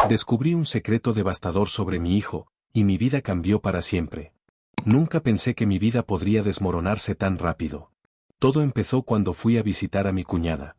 Descubrí un secreto devastador sobre mi hijo, y mi vida cambió para siempre. Nunca pensé que mi vida podría desmoronarse tan rápido. Todo empezó cuando fui a visitar a mi cuñada.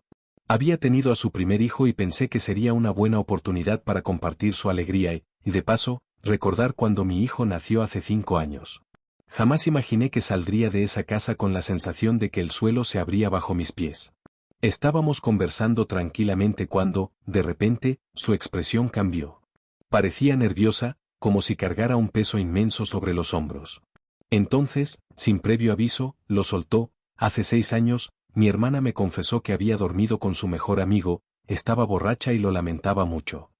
Había tenido a su primer hijo y pensé que sería una buena oportunidad para compartir su alegría y, de paso, recordar cuando mi hijo nació hace 5 años. Jamás imaginé que saldría de esa casa con la sensación de que el suelo se abría bajo mis pies. Estábamos conversando tranquilamente cuando, de repente, su expresión cambió. Parecía nerviosa, como si cargara un peso inmenso sobre los hombros. Entonces, sin previo aviso, lo soltó. Hace 6 años, mi hermana me confesó que había dormido con su mejor amigo, estaba borracha y lo lamentaba mucho.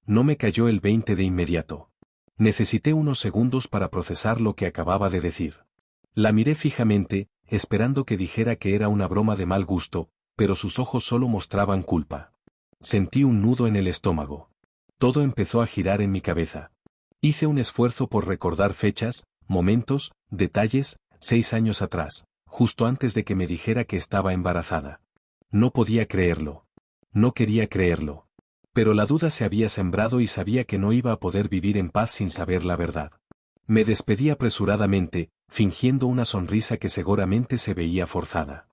No me cayó el 20 de inmediato. Necesité unos segundos para procesar lo que acababa de decir. La miré fijamente, esperando que dijera que era una broma de mal gusto, pero sus ojos solo mostraban culpa. Sentí un nudo en el estómago. Todo empezó a girar en mi cabeza. Hice un esfuerzo por recordar fechas, momentos, detalles, 6 años atrás, justo antes de que me dijera que estaba embarazada. No podía creerlo. No quería creerlo. Pero la duda se había sembrado y sabía que no iba a poder vivir en paz sin saber la verdad. Me despedí apresuradamente, fingiendo una sonrisa que seguramente se veía forzada.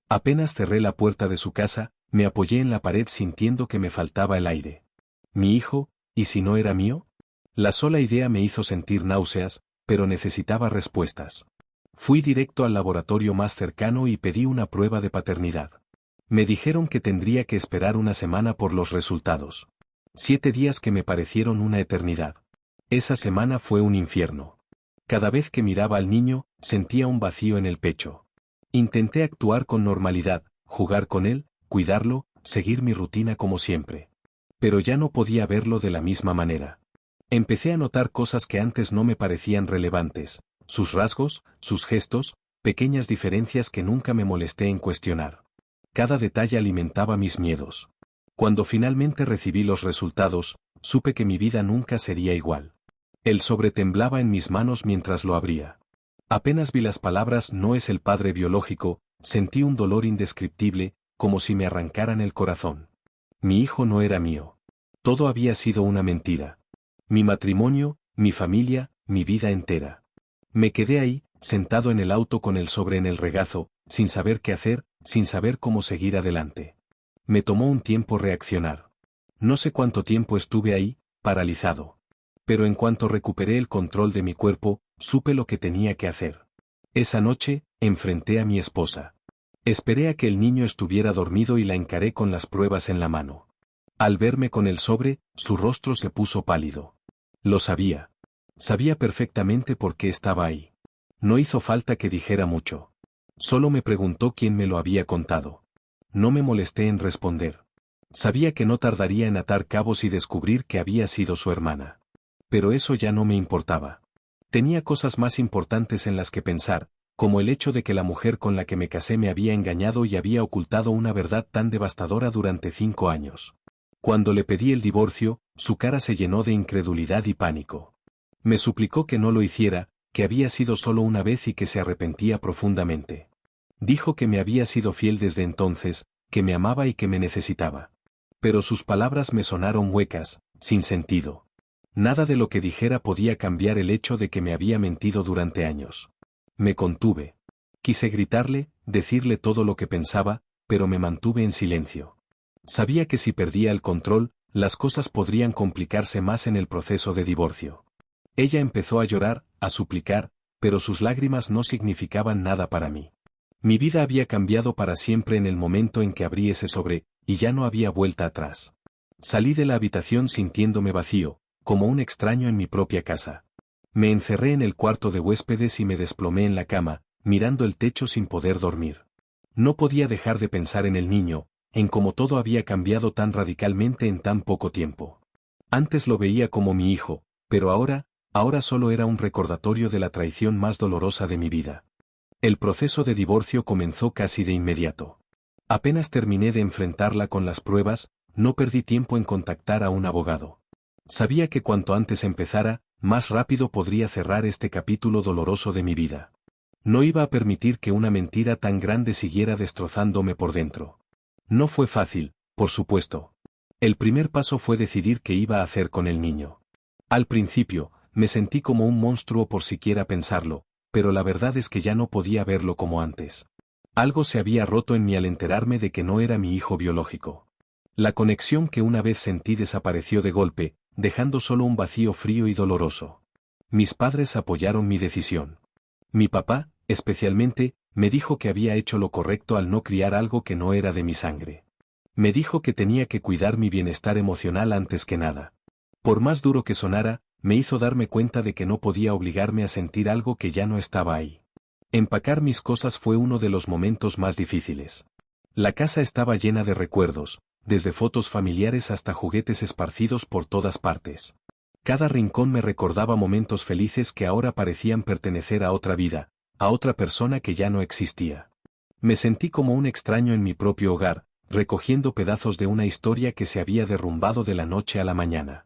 Apenas cerré la puerta de su casa, me apoyé en la pared sintiendo que me faltaba el aire. ¿Mi hijo? ¿Y si no era mío? La sola idea me hizo sentir náuseas, pero necesitaba respuestas. Fui directo al laboratorio más cercano y pedí una prueba de paternidad. Me dijeron que tendría que esperar una semana por los resultados. 7 días que me parecieron una eternidad. Esa semana fue un infierno. Cada vez que miraba al niño, sentía un vacío en el pecho. Intenté actuar con normalidad, jugar con él, cuidarlo, seguir mi rutina como siempre. Pero ya no podía verlo de la misma manera. Empecé a notar cosas que antes no me parecían relevantes, sus rasgos, sus gestos, pequeñas diferencias que nunca me molesté en cuestionar. Cada detalle alimentaba mis miedos. Cuando finalmente recibí los resultados, supe que mi vida nunca sería igual. El sobre temblaba en mis manos mientras lo abría. Apenas vi las palabras "no es el padre biológico", sentí un dolor indescriptible, como si me arrancaran el corazón. Mi hijo no era mío. Todo había sido una mentira. Mi matrimonio, mi familia, mi vida entera. Me quedé ahí, sentado en el auto con el sobre en el regazo, sin saber qué hacer, sin saber cómo seguir adelante. Me tomó un tiempo reaccionar. No sé cuánto tiempo estuve ahí, paralizado. Pero en cuanto recuperé el control de mi cuerpo, supe lo que tenía que hacer. Esa noche, enfrenté a mi esposa. Esperé a que el niño estuviera dormido y la encaré con las pruebas en la mano. Al verme con el sobre, su rostro se puso pálido. Lo sabía. Sabía perfectamente por qué estaba ahí. No hizo falta que dijera mucho. Solo me preguntó quién me lo había contado. No me molesté en responder. Sabía que no tardaría en atar cabos y descubrir que había sido su hermana. Pero eso ya no me importaba. Tenía cosas más importantes en las que pensar, como el hecho de que la mujer con la que me casé me había engañado y había ocultado una verdad tan devastadora durante 5 años. Cuando le pedí el divorcio, su cara se llenó de incredulidad y pánico. Me suplicó que no lo hiciera, que había sido solo una vez y que se arrepentía profundamente. Dijo que me había sido fiel desde entonces, que me amaba y que me necesitaba. Pero sus palabras me sonaron huecas, sin sentido. Nada de lo que dijera podía cambiar el hecho de que me había mentido durante años. Me contuve. Quise gritarle, decirle todo lo que pensaba, pero me mantuve en silencio. Sabía que si perdía el control, las cosas podrían complicarse más en el proceso de divorcio. Ella empezó a llorar, a suplicar, pero sus lágrimas no significaban nada para mí. Mi vida había cambiado para siempre en el momento en que abrí ese sobre, y ya no había vuelta atrás. Salí de la habitación sintiéndome vacío, como un extraño en mi propia casa. Me encerré en el cuarto de huéspedes y me desplomé en la cama, mirando el techo sin poder dormir. No podía dejar de pensar en el niño, en cómo todo había cambiado tan radicalmente en tan poco tiempo. Antes lo veía como mi hijo, pero ahora solo era un recordatorio de la traición más dolorosa de mi vida. El proceso de divorcio comenzó casi de inmediato. Apenas terminé de enfrentarla con las pruebas, no perdí tiempo en contactar a un abogado. Sabía que cuanto antes empezara, más rápido podría cerrar este capítulo doloroso de mi vida. No iba a permitir que una mentira tan grande siguiera destrozándome por dentro. No fue fácil, por supuesto. El primer paso fue decidir qué iba a hacer con el niño. Al principio, me sentí como un monstruo por siquiera pensarlo, pero la verdad es que ya no podía verlo como antes. Algo se había roto en mí al enterarme de que no era mi hijo biológico. La conexión que una vez sentí desapareció de golpe, dejando solo un vacío frío y doloroso. Mis padres apoyaron mi decisión. Mi papá, especialmente, me dijo que había hecho lo correcto al no criar algo que no era de mi sangre. Me dijo que tenía que cuidar mi bienestar emocional antes que nada. Por más duro que sonara, me hizo darme cuenta de que no podía obligarme a sentir algo que ya no estaba ahí. Empacar mis cosas fue uno de los momentos más difíciles. La casa estaba llena de recuerdos, desde fotos familiares hasta juguetes esparcidos por todas partes. Cada rincón me recordaba momentos felices que ahora parecían pertenecer a otra vida, a otra persona que ya no existía. Me sentí como un extraño en mi propio hogar, recogiendo pedazos de una historia que se había derrumbado de la noche a la mañana.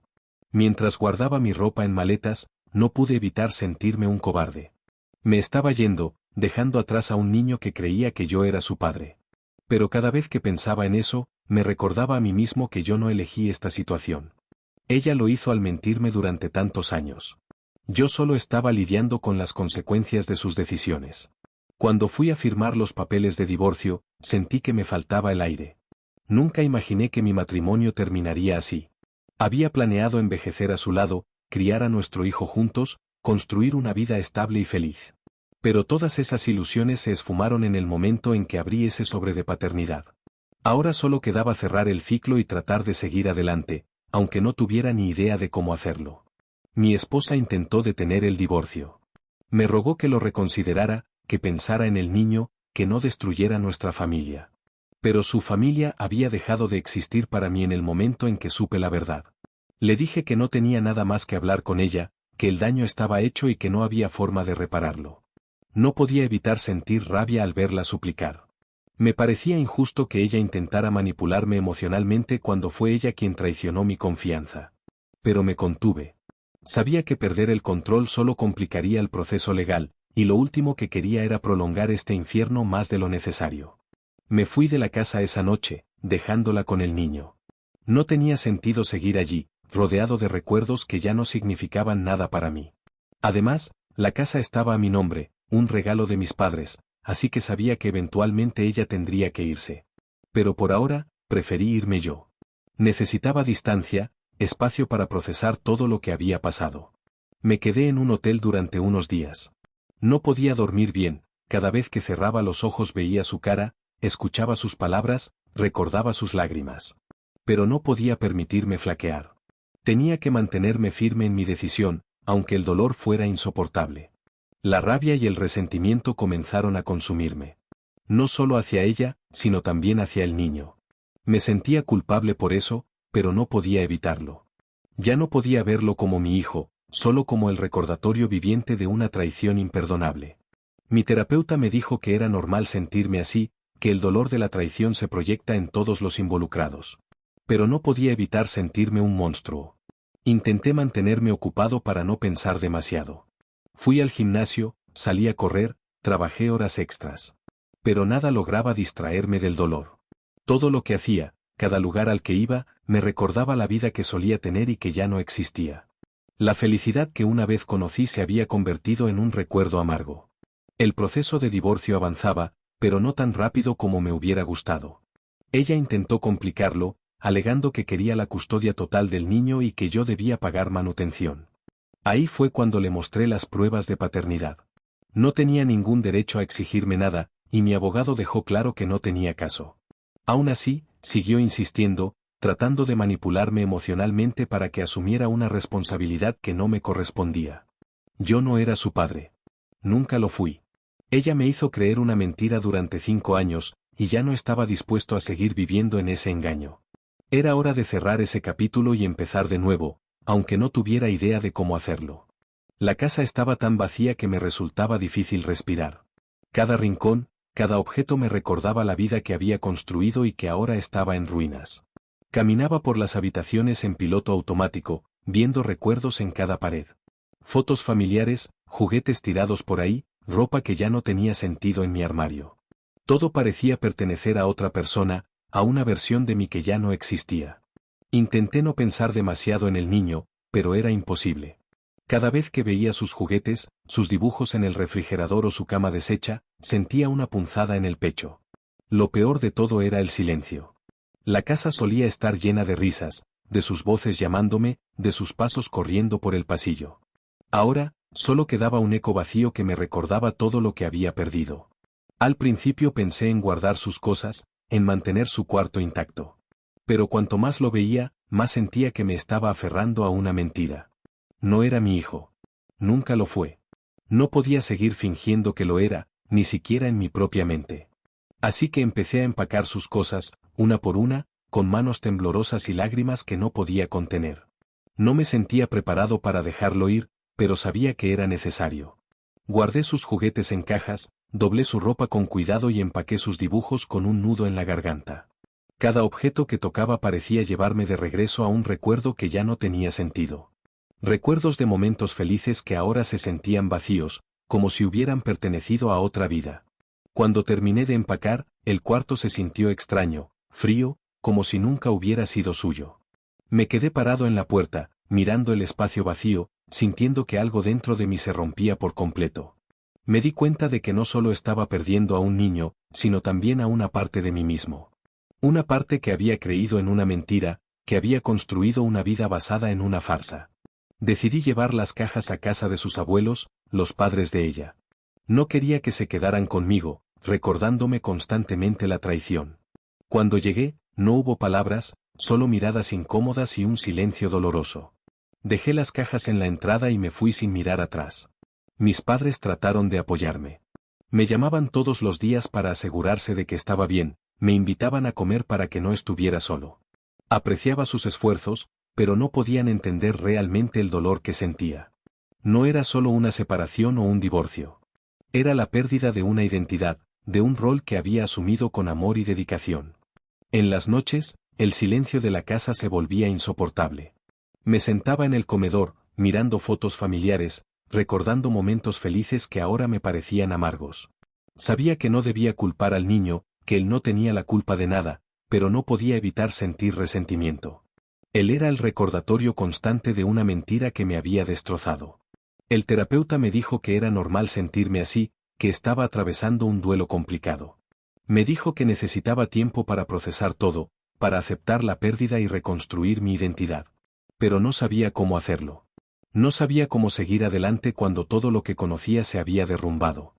Mientras guardaba mi ropa en maletas, no pude evitar sentirme un cobarde. Me estaba yendo, dejando atrás a un niño que creía que yo era su padre. Pero cada vez que pensaba en eso, me recordaba a mí mismo que yo no elegí esta situación. Ella lo hizo al mentirme durante tantos años. Yo solo estaba lidiando con las consecuencias de sus decisiones. Cuando fui a firmar los papeles de divorcio, sentí que me faltaba el aire. Nunca imaginé que mi matrimonio terminaría así. Había planeado envejecer a su lado, criar a nuestro hijo juntos, construir una vida estable y feliz. Pero todas esas ilusiones se esfumaron en el momento en que abrí ese sobre de paternidad. Ahora solo quedaba cerrar el ciclo y tratar de seguir adelante, aunque no tuviera ni idea de cómo hacerlo. Mi esposa intentó detener el divorcio. Me rogó que lo reconsiderara, que pensara en el niño, que no destruyera nuestra familia. Pero su familia había dejado de existir para mí en el momento en que supe la verdad. Le dije que no tenía nada más que hablar con ella, que el daño estaba hecho y que no había forma de repararlo. No podía evitar sentir rabia al verla suplicar. Me parecía injusto que ella intentara manipularme emocionalmente cuando fue ella quien traicionó mi confianza. Pero me contuve. Sabía que perder el control solo complicaría el proceso legal, y lo último que quería era prolongar este infierno más de lo necesario. Me fui de la casa esa noche, dejándola con el niño. No tenía sentido seguir allí, rodeado de recuerdos que ya no significaban nada para mí. Además, la casa estaba a mi nombre, un regalo de mis padres, así que sabía que eventualmente ella tendría que irse. Pero por ahora, preferí irme yo. Necesitaba distancia, espacio para procesar todo lo que había pasado. Me quedé en un hotel durante unos días. No podía dormir bien, cada vez que cerraba los ojos veía su cara, escuchaba sus palabras, recordaba sus lágrimas. Pero no podía permitirme flaquear. Tenía que mantenerme firme en mi decisión, aunque el dolor fuera insoportable. La rabia y el resentimiento comenzaron a consumirme. No solo hacia ella, sino también hacia el niño. Me sentía culpable por eso, pero no podía evitarlo. Ya no podía verlo como mi hijo, solo como el recordatorio viviente de una traición imperdonable. Mi terapeuta me dijo que era normal sentirme así, que el dolor de la traición se proyecta en todos los involucrados. Pero no podía evitar sentirme un monstruo. Intenté mantenerme ocupado para no pensar demasiado. Fui al gimnasio, salí a correr, trabajé horas extras. Pero nada lograba distraerme del dolor. Todo lo que hacía, cada lugar al que iba, me recordaba la vida que solía tener y que ya no existía. La felicidad que una vez conocí se había convertido en un recuerdo amargo. El proceso de divorcio avanzaba, pero no tan rápido como me hubiera gustado. Ella intentó complicarlo, alegando que quería la custodia total del niño y que yo debía pagar manutención. Ahí fue cuando le mostré las pruebas de paternidad. No tenía ningún derecho a exigirme nada, y mi abogado dejó claro que no tenía caso. Aún así, siguió insistiendo, tratando de manipularme emocionalmente para que asumiera una responsabilidad que no me correspondía. Yo no era su padre. Nunca lo fui. Ella me hizo creer una mentira durante 5 años, y ya no estaba dispuesto a seguir viviendo en ese engaño. Era hora de cerrar ese capítulo y empezar de nuevo, aunque no tuviera idea de cómo hacerlo. La casa estaba tan vacía que me resultaba difícil respirar. Cada rincón, cada objeto me recordaba la vida que había construido y que ahora estaba en ruinas. Caminaba por las habitaciones en piloto automático, viendo recuerdos en cada pared. Fotos familiares, juguetes tirados por ahí, ropa que ya no tenía sentido en mi armario. Todo parecía pertenecer a otra persona, a una versión de mí que ya no existía. Intenté no pensar demasiado en el niño, pero era imposible. Cada vez que veía sus juguetes, sus dibujos en el refrigerador o su cama deshecha, sentía una punzada en el pecho. Lo peor de todo era el silencio. La casa solía estar llena de risas, de sus voces llamándome, de sus pasos corriendo por el pasillo. Ahora, solo quedaba un eco vacío que me recordaba todo lo que había perdido. Al principio pensé en guardar sus cosas, en mantener su cuarto intacto. Pero cuanto más lo veía, más sentía que me estaba aferrando a una mentira. No era mi hijo. Nunca lo fue. No podía seguir fingiendo que lo era, ni siquiera en mi propia mente. Así que empecé a empacar sus cosas, una por una, con manos temblorosas y lágrimas que no podía contener. No me sentía preparado para dejarlo ir, pero sabía que era necesario. Guardé sus juguetes en cajas, doblé su ropa con cuidado y empaqué sus dibujos con un nudo en la garganta. Cada objeto que tocaba parecía llevarme de regreso a un recuerdo que ya no tenía sentido. Recuerdos de momentos felices que ahora se sentían vacíos, como si hubieran pertenecido a otra vida. Cuando terminé de empacar, el cuarto se sintió extraño, frío, como si nunca hubiera sido suyo. Me quedé parado en la puerta, mirando el espacio vacío, sintiendo que algo dentro de mí se rompía por completo. Me di cuenta de que no solo estaba perdiendo a un niño, sino también a una parte de mí mismo. Una parte que había creído en una mentira, que había construido una vida basada en una farsa. Decidí llevar las cajas a casa de sus abuelos, los padres de ella. No quería que se quedaran conmigo, recordándome constantemente la traición. Cuando llegué, no hubo palabras, solo miradas incómodas y un silencio doloroso. Dejé las cajas en la entrada y me fui sin mirar atrás. Mis padres trataron de apoyarme. Me llamaban todos los días para asegurarse de que estaba bien, me invitaban a comer para que no estuviera solo. Apreciaba sus esfuerzos, pero no podían entender realmente el dolor que sentía. No era solo una separación o un divorcio. Era la pérdida de una identidad, de un rol que había asumido con amor y dedicación. En las noches, el silencio de la casa se volvía insoportable. Me sentaba en el comedor, mirando fotos familiares, recordando momentos felices que ahora me parecían amargos. Sabía que no debía culpar al niño, que él no tenía la culpa de nada, pero no podía evitar sentir resentimiento. Él era el recordatorio constante de una mentira que me había destrozado. El terapeuta me dijo que era normal sentirme así, que estaba atravesando un duelo complicado. Me dijo que necesitaba tiempo para procesar todo, para aceptar la pérdida y reconstruir mi identidad. Pero no sabía cómo hacerlo. No sabía cómo seguir adelante cuando todo lo que conocía se había derrumbado.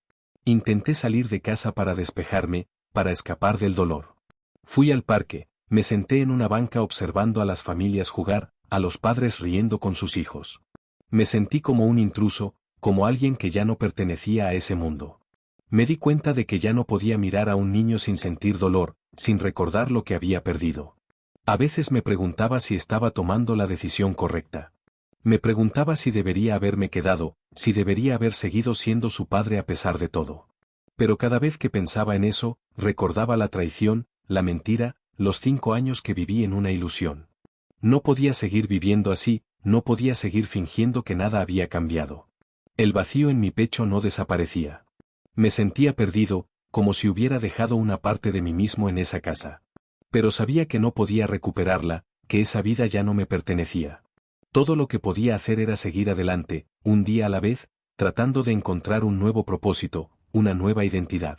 Intenté salir de casa para despejarme, para escapar del dolor. Fui al parque, me senté en una banca observando a las familias jugar, a los padres riendo con sus hijos. Me sentí como un intruso, como alguien que ya no pertenecía a ese mundo. Me di cuenta de que ya no podía mirar a un niño sin sentir dolor, sin recordar lo que había perdido. A veces me preguntaba si estaba tomando la decisión correcta. Me preguntaba si debería haberme quedado, si debería haber seguido siendo su padre a pesar de todo. Pero cada vez que pensaba en eso, recordaba la traición, la mentira, los 5 años que viví en una ilusión. No podía seguir viviendo así, no podía seguir fingiendo que nada había cambiado. El vacío en mi pecho no desaparecía. Me sentía perdido, como si hubiera dejado una parte de mí mismo en esa casa. Pero sabía que no podía recuperarla, que esa vida ya no me pertenecía. Todo lo que podía hacer era seguir adelante, un día a la vez, tratando de encontrar un nuevo propósito, una nueva identidad.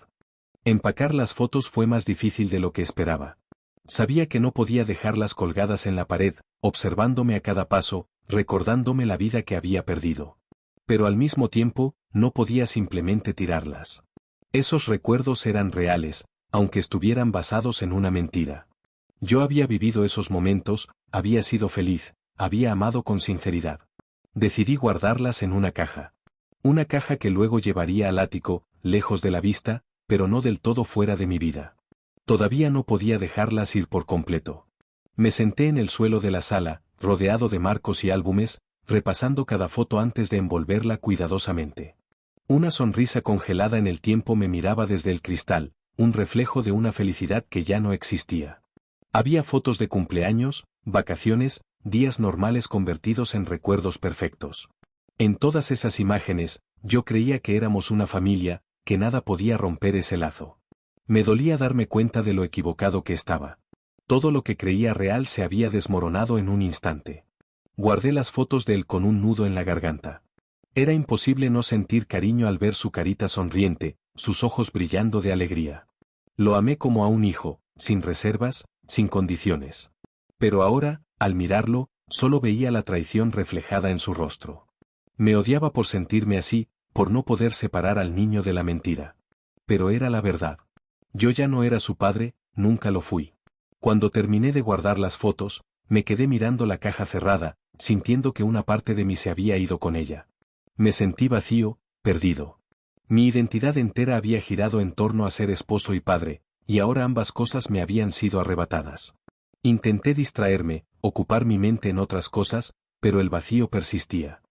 Empacar las fotos fue más difícil de lo que esperaba. Sabía que no podía dejarlas colgadas en la pared, observándome a cada paso, recordándome la vida que había perdido. Pero al mismo tiempo, no podía simplemente tirarlas. Esos recuerdos eran reales, aunque estuvieran basados en una mentira. Yo había vivido esos momentos, había sido feliz, había amado con sinceridad. Decidí guardarlas en una caja. Una caja que luego llevaría al ático, lejos de la vista, pero no del todo fuera de mi vida. Todavía no podía dejarlas ir por completo. Me senté en el suelo de la sala, rodeado de marcos y álbumes, repasando cada foto antes de envolverla cuidadosamente. Una sonrisa congelada en el tiempo me miraba desde el cristal, un reflejo de una felicidad que ya no existía. Había fotos de cumpleaños, vacaciones, días normales convertidos en recuerdos perfectos. En todas esas imágenes, yo creía que éramos una familia, que nada podía romper ese lazo. Me dolía darme cuenta de lo equivocado que estaba. Todo lo que creía real se había desmoronado en un instante. Guardé las fotos de él con un nudo en la garganta. Era imposible no sentir cariño al ver su carita sonriente, sus ojos brillando de alegría. Lo amé como a un hijo, sin reservas, sin condiciones. Pero ahora, al mirarlo, solo veía la traición reflejada en su rostro. Me odiaba por sentirme así, por no poder separar al niño de la mentira. Pero era la verdad. Yo ya no era su padre, nunca lo fui. Cuando terminé de guardar las fotos, me quedé mirando la caja cerrada, sintiendo que una parte de mí se había ido con ella. Me sentí vacío, perdido. Mi identidad entera había girado en torno a ser esposo y padre, y ahora ambas cosas me habían sido arrebatadas. Intenté distraerme, ocupar mi mente en otras cosas, pero el vacío persistía.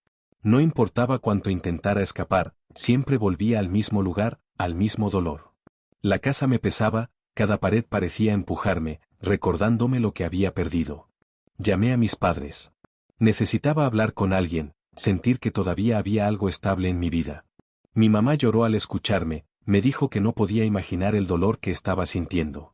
No importaba cuánto intentara escapar, siempre volvía al mismo lugar, al mismo dolor. La casa me pesaba, cada pared parecía empujarme, recordándome lo que había perdido. Llamé a mis padres. Necesitaba hablar con alguien, sentir que todavía había algo estable en mi vida. Mi mamá lloró al escucharme, me dijo que no podía imaginar el dolor que estaba sintiendo.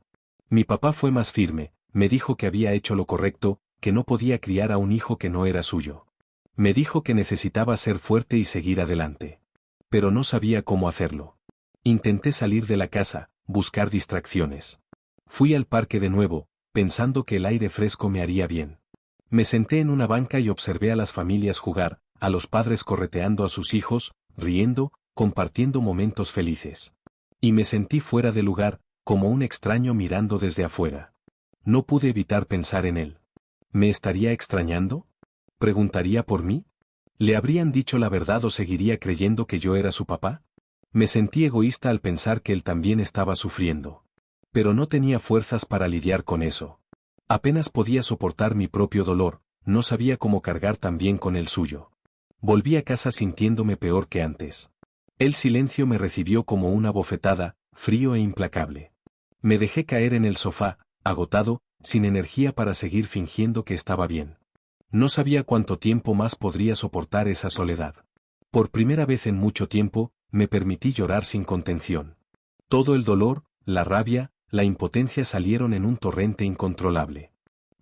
Mi papá fue más firme, me dijo que había hecho lo correcto, que no podía criar a un hijo que no era suyo. Me dijo que necesitaba ser fuerte y seguir adelante. Pero no sabía cómo hacerlo. Intenté salir de la casa, buscar distracciones. Fui al parque de nuevo, pensando que el aire fresco me haría bien. Me senté en una banca y observé a las familias jugar, a los padres correteando a sus hijos, riendo, compartiendo momentos felices. Y me sentí fuera de lugar, como un extraño mirando desde afuera. No pude evitar pensar en él. ¿Me estaría extrañando? ¿Preguntaría por mí? ¿Le habrían dicho la verdad o seguiría creyendo que yo era su papá? Me sentí egoísta al pensar que él también estaba sufriendo. Pero no tenía fuerzas para lidiar con eso. Apenas podía soportar mi propio dolor, no sabía cómo cargar también con el suyo. Volví a casa sintiéndome peor que antes. El silencio me recibió como una bofetada, frío e implacable. Me dejé caer en el sofá, agotado, sin energía para seguir fingiendo que estaba bien. No sabía cuánto tiempo más podría soportar esa soledad. Por primera vez en mucho tiempo, me permití llorar sin contención. Todo el dolor, la rabia, la impotencia salieron en un torrente incontrolable.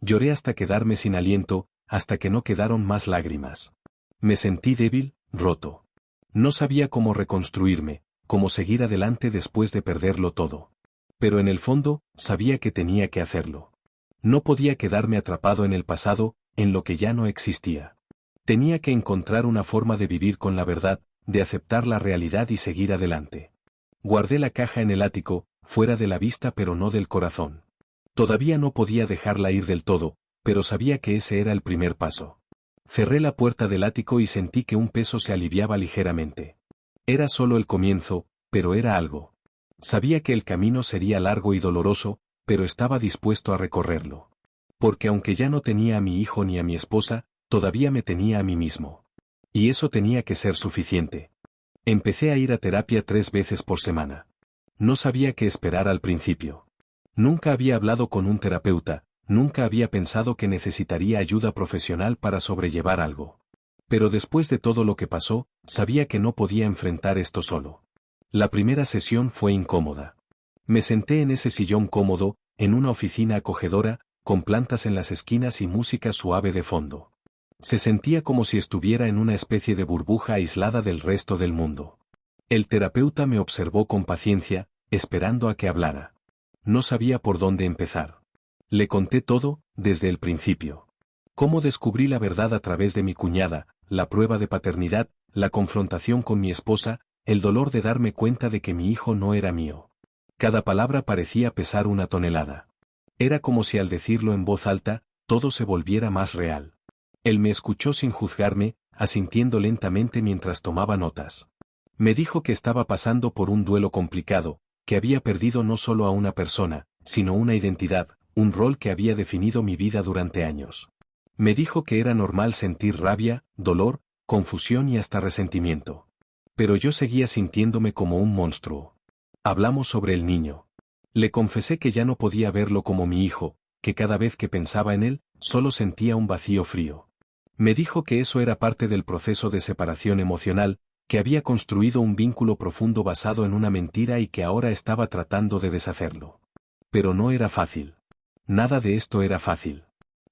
Lloré hasta quedarme sin aliento, hasta que no quedaron más lágrimas. Me sentí débil, roto. No sabía cómo reconstruirme, cómo seguir adelante después de perderlo todo. Pero en el fondo, sabía que tenía que hacerlo. No podía quedarme atrapado en el pasado, en lo que ya no existía. Tenía que encontrar una forma de vivir con la verdad, de aceptar la realidad y seguir adelante. Guardé la caja en el ático, fuera de la vista pero no del corazón. Todavía no podía dejarla ir del todo, pero sabía que ese era el primer paso. Cerré la puerta del ático y sentí que un peso se aliviaba ligeramente. Era solo el comienzo, pero era algo. Sabía que el camino sería largo y doloroso, pero estaba dispuesto a recorrerlo. Porque aunque ya no tenía a mi hijo ni a mi esposa, todavía me tenía a mí mismo. Y eso tenía que ser suficiente. Empecé a ir a terapia 3 veces por semana. No sabía qué esperar al principio. Nunca había hablado con un terapeuta, nunca había pensado que necesitaría ayuda profesional para sobrellevar algo. Pero después de todo lo que pasó, sabía que no podía enfrentar esto solo. La primera sesión fue incómoda. Me senté en ese sillón cómodo, en una oficina acogedora, con plantas en las esquinas y música suave de fondo. Se sentía como si estuviera en una especie de burbuja aislada del resto del mundo. El terapeuta me observó con paciencia, esperando a que hablara. No sabía por dónde empezar. Le conté todo, desde el principio. Cómo descubrí la verdad a través de mi cuñada, la prueba de paternidad, la confrontación con mi esposa, el dolor de darme cuenta de que mi hijo no era mío. Cada palabra parecía pesar una tonelada. Era como si al decirlo en voz alta, todo se volviera más real. Él me escuchó sin juzgarme, asintiendo lentamente mientras tomaba notas. Me dijo que estaba pasando por un duelo complicado, que había perdido no solo a una persona, sino una identidad, un rol que había definido mi vida durante años. Me dijo que era normal sentir rabia, dolor, confusión y hasta resentimiento. Pero yo seguía sintiéndome como un monstruo. Hablamos sobre el niño. Le confesé que ya no podía verlo como mi hijo, que cada vez que pensaba en él, solo sentía un vacío frío. Me dijo que eso era parte del proceso de separación emocional, que había construido un vínculo profundo basado en una mentira y que ahora estaba tratando de deshacerlo. Pero no era fácil. Nada de esto era fácil.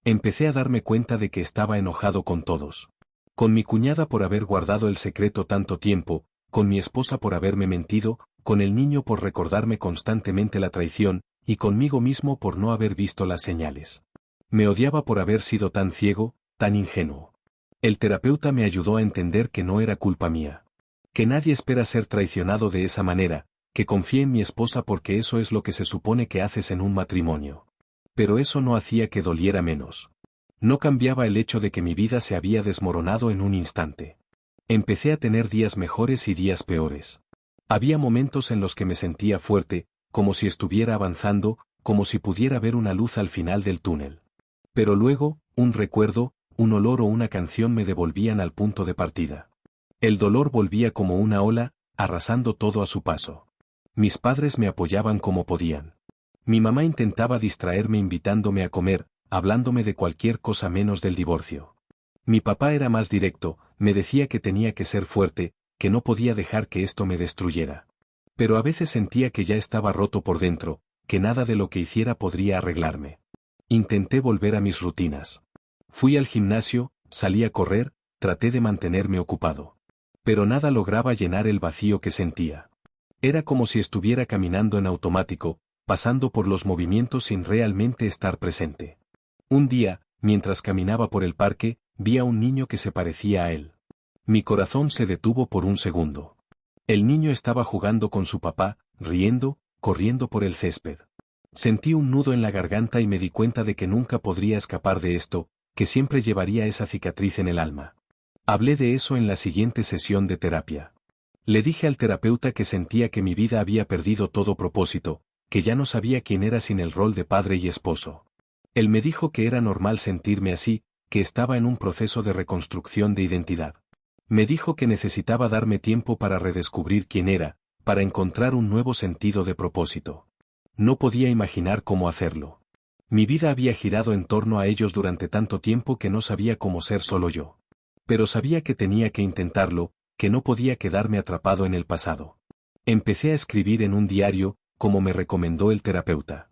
Empecé a darme cuenta de que estaba enojado con todos. Con mi cuñada por haber guardado el secreto tanto tiempo, con mi esposa por haberme mentido, con el niño por recordarme constantemente la traición, y conmigo mismo por no haber visto las señales. Me odiaba por haber sido tan ciego, tan ingenuo. El terapeuta me ayudó a entender que no era culpa mía. Que nadie espera ser traicionado de esa manera, que confié en mi esposa porque eso es lo que se supone que haces en un matrimonio. Pero eso no hacía que doliera menos. No cambiaba el hecho de que mi vida se había desmoronado en un instante. Empecé a tener días mejores y días peores. Había momentos en los que me sentía fuerte, como si estuviera avanzando, como si pudiera ver una luz al final del túnel. Pero luego, un recuerdo, un olor o una canción me devolvían al punto de partida. El dolor volvía como una ola, arrasando todo a su paso. Mis padres me apoyaban como podían. Mi mamá intentaba distraerme invitándome a comer, hablándome de cualquier cosa menos del divorcio. Mi papá era más directo, me decía que tenía que ser fuerte, que no podía dejar que esto me destruyera. Pero a veces sentía que ya estaba roto por dentro, que nada de lo que hiciera podría arreglarme. Intenté volver a mis rutinas. Fui al gimnasio, salí a correr, traté de mantenerme ocupado. Pero nada lograba llenar el vacío que sentía. Era como si estuviera caminando en automático, pasando por los movimientos sin realmente estar presente. Un día, mientras caminaba por el parque, vi a un niño que se parecía a él. Mi corazón se detuvo por un segundo. El niño estaba jugando con su papá, riendo, corriendo por el césped. Sentí un nudo en la garganta y me di cuenta de que nunca podría escapar de esto, que siempre llevaría esa cicatriz en el alma. Hablé de eso en la siguiente sesión de terapia. Le dije al terapeuta que sentía que mi vida había perdido todo propósito, que ya no sabía quién era sin el rol de padre y esposo. Él me dijo que era normal sentirme así, que estaba en un proceso de reconstrucción de identidad. Me dijo que necesitaba darme tiempo para redescubrir quién era, para encontrar un nuevo sentido de propósito. No podía imaginar cómo hacerlo. Mi vida había girado en torno a ellos durante tanto tiempo que no sabía cómo ser solo yo. Pero sabía que tenía que intentarlo, que no podía quedarme atrapado en el pasado. Empecé a escribir en un diario, como me recomendó el terapeuta.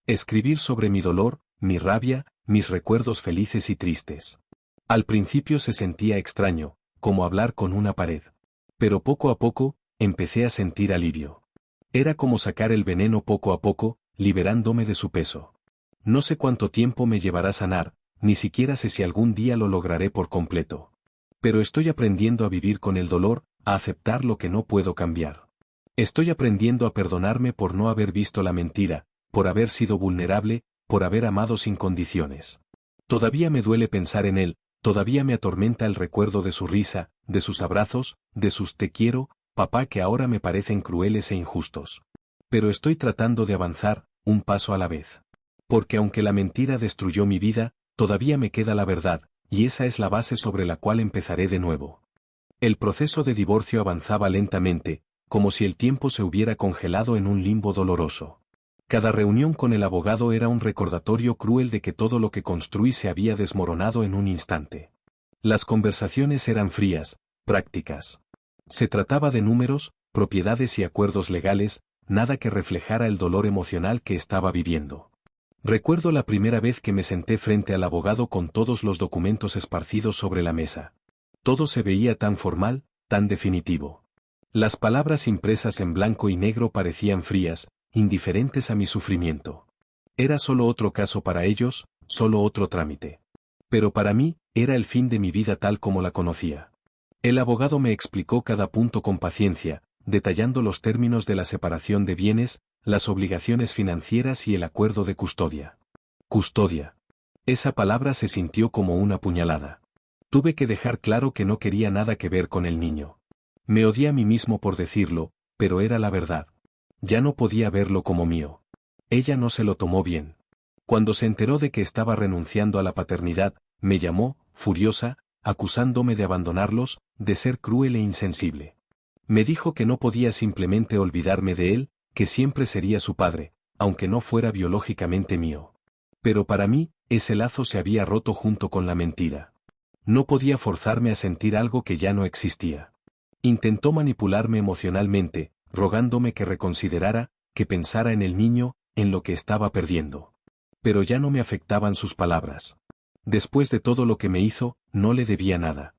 Escribir sobre mi dolor, mi rabia, mis recuerdos felices y tristes. Al principio se sentía extraño, como hablar con una pared. Pero poco a poco, empecé a sentir alivio. Era como sacar el veneno poco a poco, liberándome de su peso. No sé cuánto tiempo me llevará a sanar, ni siquiera sé si algún día lo lograré por completo. Pero estoy aprendiendo a vivir con el dolor, a aceptar lo que no puedo cambiar. Estoy aprendiendo a perdonarme por no haber visto la mentira, por haber sido vulnerable, por haber amado sin condiciones. Todavía me duele pensar en él, todavía me atormenta el recuerdo de su risa, de sus abrazos, de sus te quiero, papá, que ahora me parecen crueles e injustos. Pero estoy tratando de avanzar, un paso a la vez. Porque aunque la mentira destruyó mi vida, todavía me queda la verdad, y esa es la base sobre la cual empezaré de nuevo. El proceso de divorcio avanzaba lentamente, como si el tiempo se hubiera congelado en un limbo doloroso. Cada reunión con el abogado era un recordatorio cruel de que todo lo que construí se había desmoronado en un instante. Las conversaciones eran frías, prácticas. Se trataba de números, propiedades y acuerdos legales, nada que reflejara el dolor emocional que estaba viviendo. Recuerdo la primera vez que me senté frente al abogado con todos los documentos esparcidos sobre la mesa. Todo se veía tan formal, tan definitivo. Las palabras impresas en blanco y negro parecían frías, indiferentes a mi sufrimiento. Era solo otro caso para ellos, solo otro trámite. Pero para mí, era el fin de mi vida tal como la conocía. El abogado me explicó cada punto con paciencia, detallando los términos de la separación de bienes, las obligaciones financieras y el acuerdo de custodia. Custodia. Esa palabra se sintió como una puñalada. Tuve que dejar claro que no quería nada que ver con el niño. Me odié a mí mismo por decirlo, pero era la verdad. Ya no podía verlo como mío. Ella no se lo tomó bien. Cuando se enteró de que estaba renunciando a la paternidad, me llamó, furiosa, acusándome de abandonarlos, de ser cruel e insensible. Me dijo que no podía simplemente olvidarme de él, que siempre sería su padre, aunque no fuera biológicamente mío. Pero para mí, ese lazo se había roto junto con la mentira. No podía forzarme a sentir algo que ya no existía. Intentó manipularme emocionalmente, rogándome que reconsiderara, que pensara en el niño, en lo que estaba perdiendo. Pero ya no me afectaban sus palabras. Después de todo lo que me hizo, no le debía nada.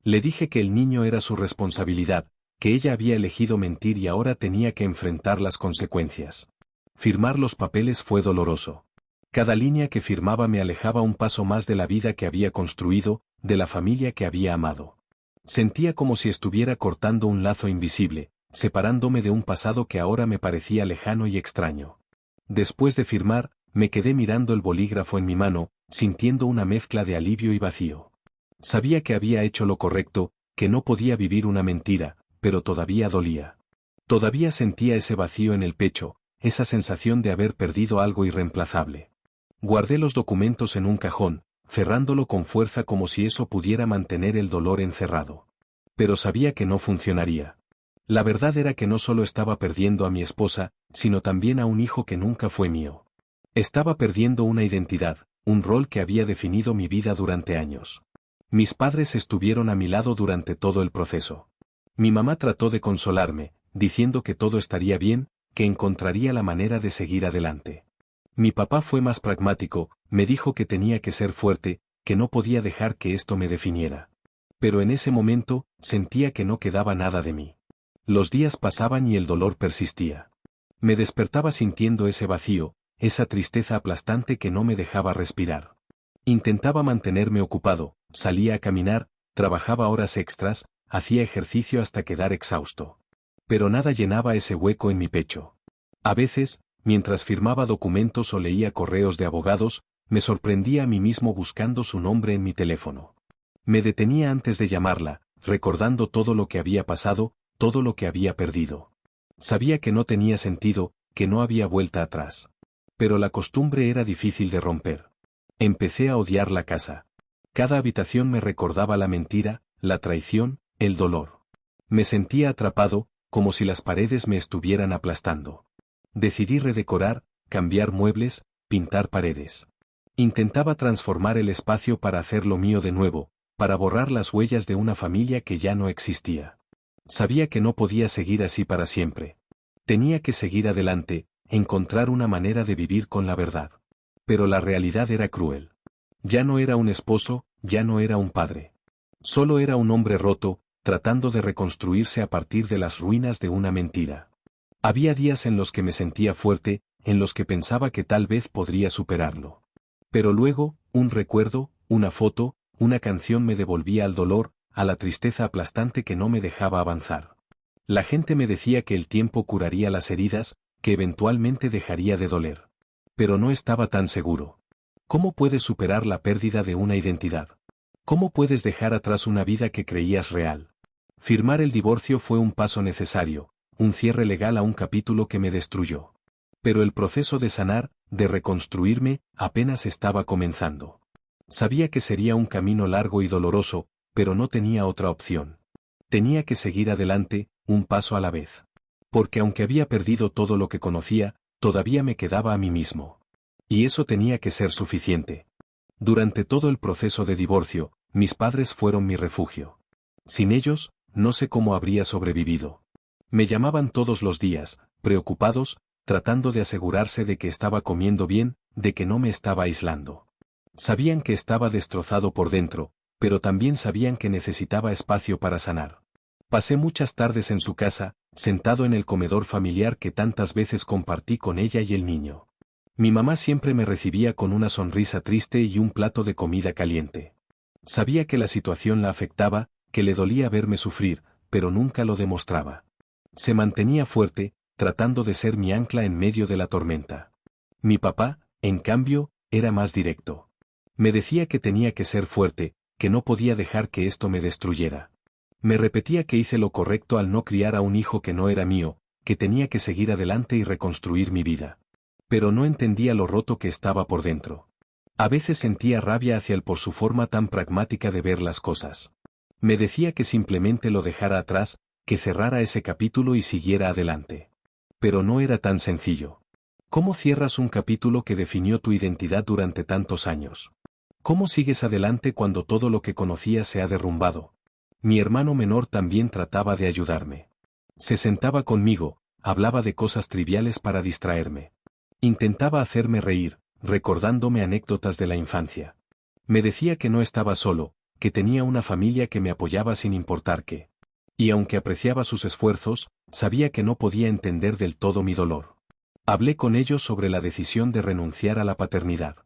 Le dije que el niño era su responsabilidad, que ella había elegido mentir y ahora tenía que enfrentar las consecuencias. Firmar los papeles fue doloroso. Cada línea que firmaba me alejaba un paso más de la vida que había construido, de la familia que había amado. Sentía como si estuviera cortando un lazo invisible, separándome de un pasado que ahora me parecía lejano y extraño. Después de firmar, me quedé mirando el bolígrafo en mi mano, sintiendo una mezcla de alivio y vacío. Sabía que había hecho lo correcto, que no podía vivir una mentira, pero todavía dolía. Todavía sentía ese vacío en el pecho, esa sensación de haber perdido algo irreemplazable. Guardé los documentos en un cajón, cerrándolo con fuerza como si eso pudiera mantener el dolor encerrado. Pero sabía que no funcionaría. La verdad era que no solo estaba perdiendo a mi esposa, sino también a un hijo que nunca fue mío. Estaba perdiendo una identidad, un rol que había definido mi vida durante años. Mis padres estuvieron a mi lado durante todo el proceso. Mi mamá trató de consolarme, diciendo que todo estaría bien, que encontraría la manera de seguir adelante. Mi papá fue más pragmático, me dijo que tenía que ser fuerte, que no podía dejar que esto me definiera. Pero en ese momento, sentía que no quedaba nada de mí. Los días pasaban y el dolor persistía. Me despertaba sintiendo ese vacío, esa tristeza aplastante que no me dejaba respirar. Intentaba mantenerme ocupado, salía a caminar, trabajaba horas extras, hacía ejercicio hasta quedar exhausto. Pero nada llenaba ese hueco en mi pecho. A veces, mientras firmaba documentos o leía correos de abogados, me sorprendía a mí mismo buscando su nombre en mi teléfono. Me detenía antes de llamarla, recordando todo lo que había pasado, todo lo que había perdido. Sabía que no tenía sentido, que no había vuelta atrás. Pero la costumbre era difícil de romper. Empecé a odiar la casa. Cada habitación me recordaba la mentira, la traición, el dolor. Me sentía atrapado, como si las paredes me estuvieran aplastando. Decidí redecorar, cambiar muebles, pintar paredes. Intentaba transformar el espacio para hacerlo mío de nuevo, para borrar las huellas de una familia que ya no existía. Sabía que no podía seguir así para siempre. Tenía que seguir adelante, encontrar una manera de vivir con la verdad. Pero la realidad era cruel. Ya no era un esposo, ya no era un padre. Solo era un hombre roto, tratando de reconstruirse a partir de las ruinas de una mentira. Había días en los que me sentía fuerte, en los que pensaba que tal vez podría superarlo. Pero luego, un recuerdo, una foto, una canción me devolvía al dolor, a la tristeza aplastante que no me dejaba avanzar. La gente me decía que el tiempo curaría las heridas, que eventualmente dejaría de doler. Pero no estaba tan seguro. ¿Cómo puedes superar la pérdida de una identidad? ¿Cómo puedes dejar atrás una vida que creías real? Firmar el divorcio fue un paso necesario, un cierre legal a un capítulo que me destruyó. Pero el proceso de sanar, de reconstruirme, apenas estaba comenzando. Sabía que sería un camino largo y doloroso, pero no tenía otra opción. Tenía que seguir adelante, un paso a la vez. Porque aunque había perdido todo lo que conocía, todavía me quedaba a mí mismo. Y eso tenía que ser suficiente. Durante todo el proceso de divorcio, mis padres fueron mi refugio. Sin ellos, no sé cómo habría sobrevivido. Me llamaban todos los días, preocupados, tratando de asegurarse de que estaba comiendo bien, de que no me estaba aislando. Sabían que estaba destrozado por dentro, pero también sabían que necesitaba espacio para sanar. Pasé muchas tardes en su casa, sentado en el comedor familiar que tantas veces compartí con ella y el niño. Mi mamá siempre me recibía con una sonrisa triste y un plato de comida caliente. Sabía que la situación la afectaba, que le dolía verme sufrir, pero nunca lo demostraba. Se mantenía fuerte, tratando de ser mi ancla en medio de la tormenta. Mi papá, en cambio, era más directo. Me decía que tenía que ser fuerte, que no podía dejar que esto me destruyera. Me repetía que hice lo correcto al no criar a un hijo que no era mío, que tenía que seguir adelante y reconstruir mi vida. Pero no entendía lo roto que estaba por dentro. A veces sentía rabia hacia él por su forma tan pragmática de ver las cosas. Me decía que simplemente lo dejara atrás, que cerrara ese capítulo y siguiera adelante. Pero no era tan sencillo. ¿Cómo cierras un capítulo que definió tu identidad durante tantos años? ¿Cómo sigues adelante cuando todo lo que conocías se ha derrumbado? Mi hermano menor también trataba de ayudarme. Se sentaba conmigo, hablaba de cosas triviales para distraerme. Intentaba hacerme reír, recordándome anécdotas de la infancia. Me decía que no estaba solo, que tenía una familia que me apoyaba sin importar qué. Y aunque apreciaba sus esfuerzos, sabía que no podía entender del todo mi dolor. Hablé con ellos sobre la decisión de renunciar a la paternidad.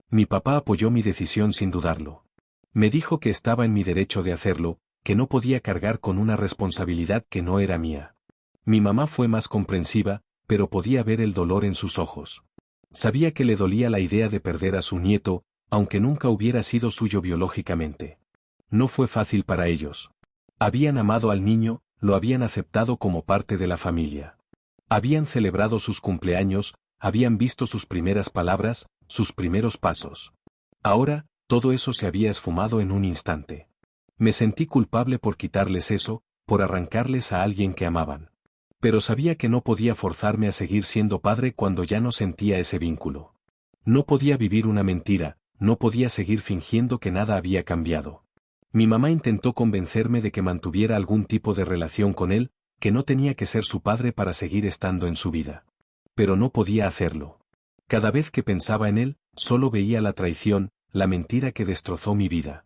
Mi papá apoyó mi decisión sin dudarlo. Me dijo que estaba en mi derecho de hacerlo, que no podía cargar con una responsabilidad que no era mía. Mi mamá fue más comprensiva, pero podía ver el dolor en sus ojos. Sabía que le dolía la idea de perder a su nieto, aunque nunca hubiera sido suyo biológicamente. No fue fácil para ellos. Habían amado al niño, lo habían aceptado como parte de la familia. Habían celebrado sus cumpleaños, habían visto sus primeras palabras, sus primeros pasos. Ahora, todo eso se había esfumado en un instante. Me sentí culpable por quitarles eso, por arrancarles a alguien que amaban. Pero sabía que no podía forzarme a seguir siendo padre cuando ya no sentía ese vínculo. No podía vivir una mentira, no podía seguir fingiendo que nada había cambiado. Mi mamá intentó convencerme de que mantuviera algún tipo de relación con él, que no tenía que ser su padre para seguir estando en su vida. Pero no podía hacerlo. Cada vez que pensaba en él, solo veía la traición, la mentira que destrozó mi vida.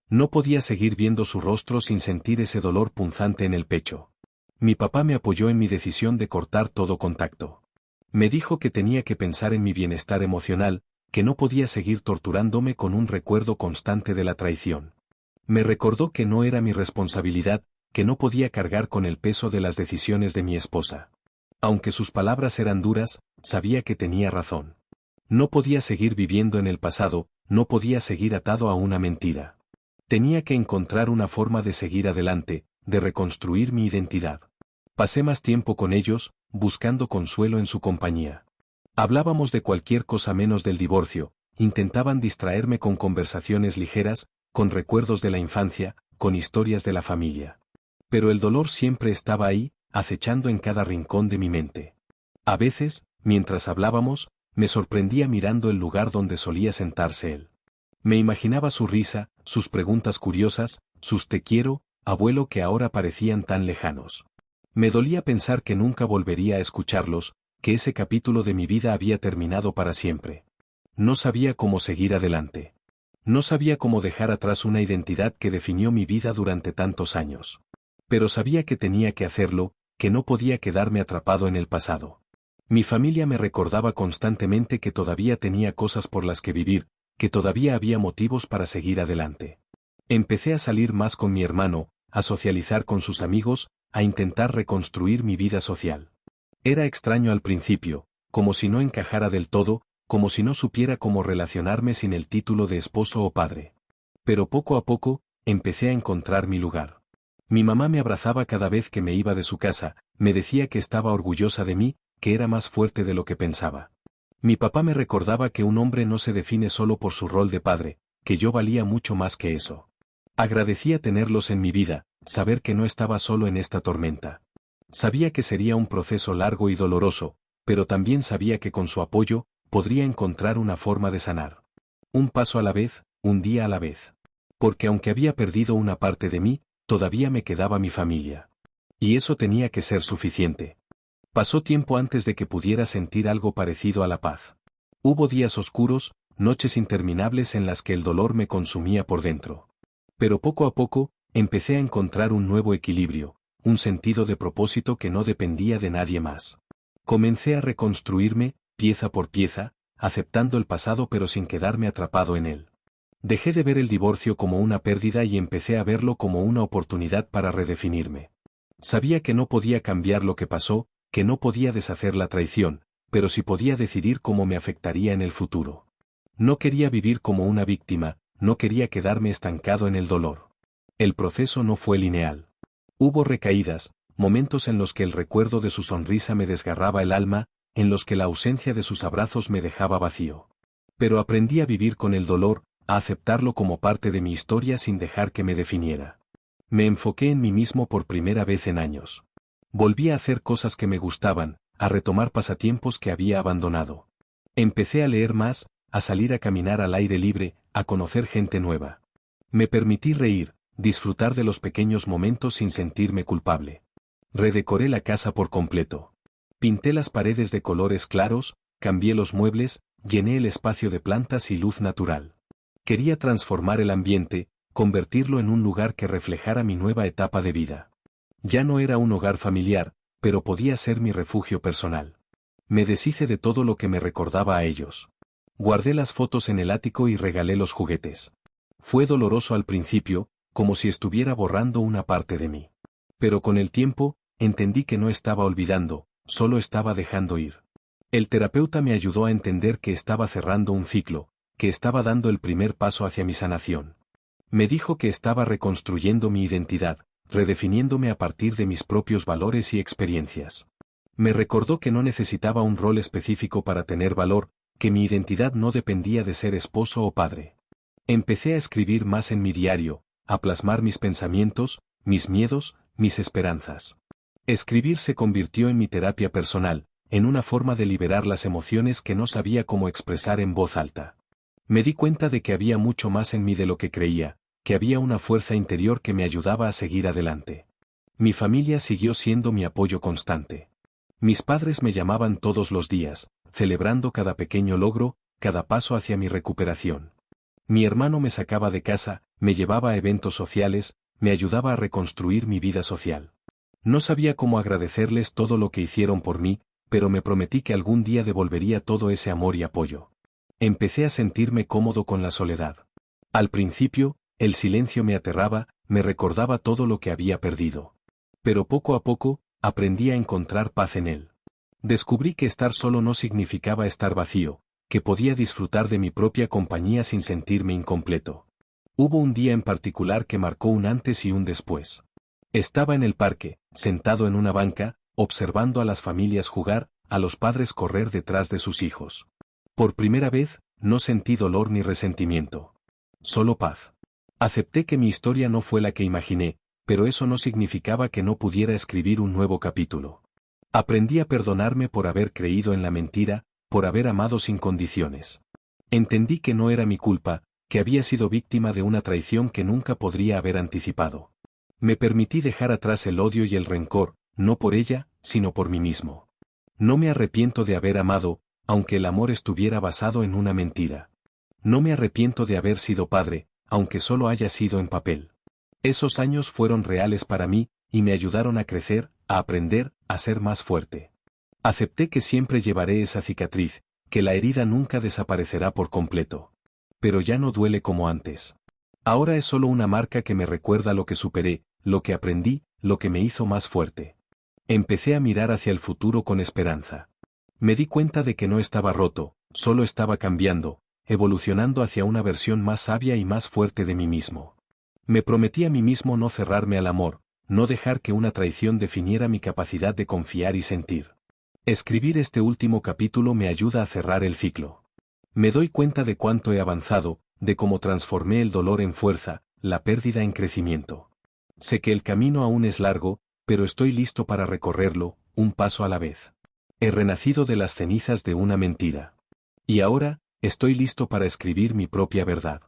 No podía seguir viendo su rostro sin sentir ese dolor punzante en el pecho. Mi papá me apoyó en mi decisión de cortar todo contacto. Me dijo que tenía que pensar en mi bienestar emocional, que no podía seguir torturándome con un recuerdo constante de la traición. Me recordó que no era mi responsabilidad, que no podía cargar con el peso de las decisiones de mi esposa. Aunque sus palabras eran duras, sabía que tenía razón. No podía seguir viviendo en el pasado, no podía seguir atado a una mentira. Tenía que encontrar una forma de seguir adelante, de reconstruir mi identidad. Pasé más tiempo con ellos, buscando consuelo en su compañía. Hablábamos de cualquier cosa menos del divorcio, intentaban distraerme con conversaciones ligeras, con recuerdos de la infancia, con historias de la familia. Pero el dolor siempre estaba ahí, acechando en cada rincón de mi mente. A veces, mientras hablábamos, me sorprendía mirando el lugar donde solía sentarse él. Me imaginaba su risa, sus preguntas curiosas, sus te quiero, abuelo que ahora parecían tan lejanos. Me dolía pensar que nunca volvería a escucharlos, que ese capítulo de mi vida había terminado para siempre. No sabía cómo seguir adelante. No sabía cómo dejar atrás una identidad que definió mi vida durante tantos años. Pero sabía que tenía que hacerlo, que no podía quedarme atrapado en el pasado. Mi familia me recordaba constantemente que todavía tenía cosas por las que vivir, que todavía había motivos para seguir adelante. Empecé a salir más con mi hermano, a socializar con sus amigos, a intentar reconstruir mi vida social. Era extraño al principio, como si no encajara del todo, como si no supiera cómo relacionarme sin el título de esposo o padre. Pero poco a poco, empecé a encontrar mi lugar. Mi mamá me abrazaba cada vez que me iba de su casa, me decía que estaba orgullosa de mí, que era más fuerte de lo que pensaba. Mi papá me recordaba que un hombre no se define solo por su rol de padre, que yo valía mucho más que eso. Agradecía tenerlos en mi vida, saber que no estaba solo en esta tormenta. Sabía que sería un proceso largo y doloroso, pero también sabía que con su apoyo, podría encontrar una forma de sanar. Un paso a la vez, un día a la vez. Porque aunque había perdido una parte de mí, todavía me quedaba mi familia. Y eso tenía que ser suficiente. Pasó tiempo antes de que pudiera sentir algo parecido a la paz. Hubo días oscuros, noches interminables en las que el dolor me consumía por dentro. Pero poco a poco, empecé a encontrar un nuevo equilibrio, un sentido de propósito que no dependía de nadie más. Comencé a reconstruirme, pieza por pieza, aceptando el pasado pero sin quedarme atrapado en él. Dejé de ver el divorcio como una pérdida y empecé a verlo como una oportunidad para redefinirme. Sabía que no podía cambiar lo que pasó, que no podía deshacer la traición, pero sí podía decidir cómo me afectaría en el futuro. No quería vivir como una víctima, no quería quedarme estancado en el dolor. El proceso no fue lineal. Hubo recaídas, momentos en los que el recuerdo de su sonrisa me desgarraba el alma, en los que la ausencia de sus abrazos me dejaba vacío. Pero aprendí a vivir con el dolor, a aceptarlo como parte de mi historia sin dejar que me definiera. Me enfoqué en mí mismo por primera vez en años. Volví a hacer cosas que me gustaban, a retomar pasatiempos que había abandonado. Empecé a leer más, a salir a caminar al aire libre, a conocer gente nueva. Me permití reír, disfrutar de los pequeños momentos sin sentirme culpable. Redecoré la casa por completo. Pinté las paredes de colores claros, cambié los muebles, llené el espacio de plantas y luz natural. Quería transformar el ambiente, convertirlo en un lugar que reflejara mi nueva etapa de vida. Ya no era un hogar familiar, pero podía ser mi refugio personal. Me deshice de todo lo que me recordaba a ellos. Guardé las fotos en el ático y regalé los juguetes. Fue doloroso al principio, como si estuviera borrando una parte de mí. Pero con el tiempo, entendí que no estaba olvidando, solo estaba dejando ir. El terapeuta me ayudó a entender que estaba cerrando un ciclo, que estaba dando el primer paso hacia mi sanación. Me dijo que estaba reconstruyendo mi identidad, redefiniéndome a partir de mis propios valores y experiencias. Me recordó que no necesitaba un rol específico para tener valor, que mi identidad no dependía de ser esposo o padre. Empecé a escribir más en mi diario, a plasmar mis pensamientos, mis miedos, mis esperanzas. Escribir se convirtió en mi terapia personal, en una forma de liberar las emociones que no sabía cómo expresar en voz alta. Me di cuenta de que había mucho más en mí de lo que creía, que había una fuerza interior que me ayudaba a seguir adelante. Mi familia siguió siendo mi apoyo constante. Mis padres me llamaban todos los días, celebrando cada pequeño logro, cada paso hacia mi recuperación. Mi hermano me sacaba de casa, me llevaba a eventos sociales, me ayudaba a reconstruir mi vida social. No sabía cómo agradecerles todo lo que hicieron por mí, pero me prometí que algún día devolvería todo ese amor y apoyo. Empecé a sentirme cómodo con la soledad. Al principio, el silencio me aterraba, me recordaba todo lo que había perdido. Pero poco a poco, aprendí a encontrar paz en él. Descubrí que estar solo no significaba estar vacío, que podía disfrutar de mi propia compañía sin sentirme incompleto. Hubo un día en particular que marcó un antes y un después. Estaba en el parque, sentado en una banca, observando a las familias jugar, a los padres correr detrás de sus hijos. Por primera vez, no sentí dolor ni resentimiento. Solo paz. Acepté que mi historia no fue la que imaginé, pero eso no significaba que no pudiera escribir un nuevo capítulo. Aprendí a perdonarme por haber creído en la mentira, por haber amado sin condiciones. Entendí que no era mi culpa, que había sido víctima de una traición que nunca podría haber anticipado. Me permití dejar atrás el odio y el rencor, no por ella, sino por mí mismo. No me arrepiento de haber amado, aunque el amor estuviera basado en una mentira. No me arrepiento de haber sido padre, aunque solo haya sido en papel. Esos años fueron reales para mí, y me ayudaron a crecer, a aprender, a ser más fuerte. Acepté que siempre llevaré esa cicatriz, que la herida nunca desaparecerá por completo. Pero ya no duele como antes. Ahora es solo una marca que me recuerda lo que superé, lo que aprendí, lo que me hizo más fuerte. Empecé a mirar hacia el futuro con esperanza. Me di cuenta de que no estaba roto, solo estaba cambiando, evolucionando hacia una versión más sabia y más fuerte de mí mismo. Me prometí a mí mismo no cerrarme al amor, no dejar que una traición definiera mi capacidad de confiar y sentir. Escribir este último capítulo me ayuda a cerrar el ciclo. Me doy cuenta de cuánto he avanzado, de cómo transformé el dolor en fuerza, la pérdida en crecimiento. Sé que el camino aún es largo, pero estoy listo para recorrerlo, un paso a la vez. He renacido de las cenizas de una mentira. Y ahora, estoy listo para escribir mi propia verdad.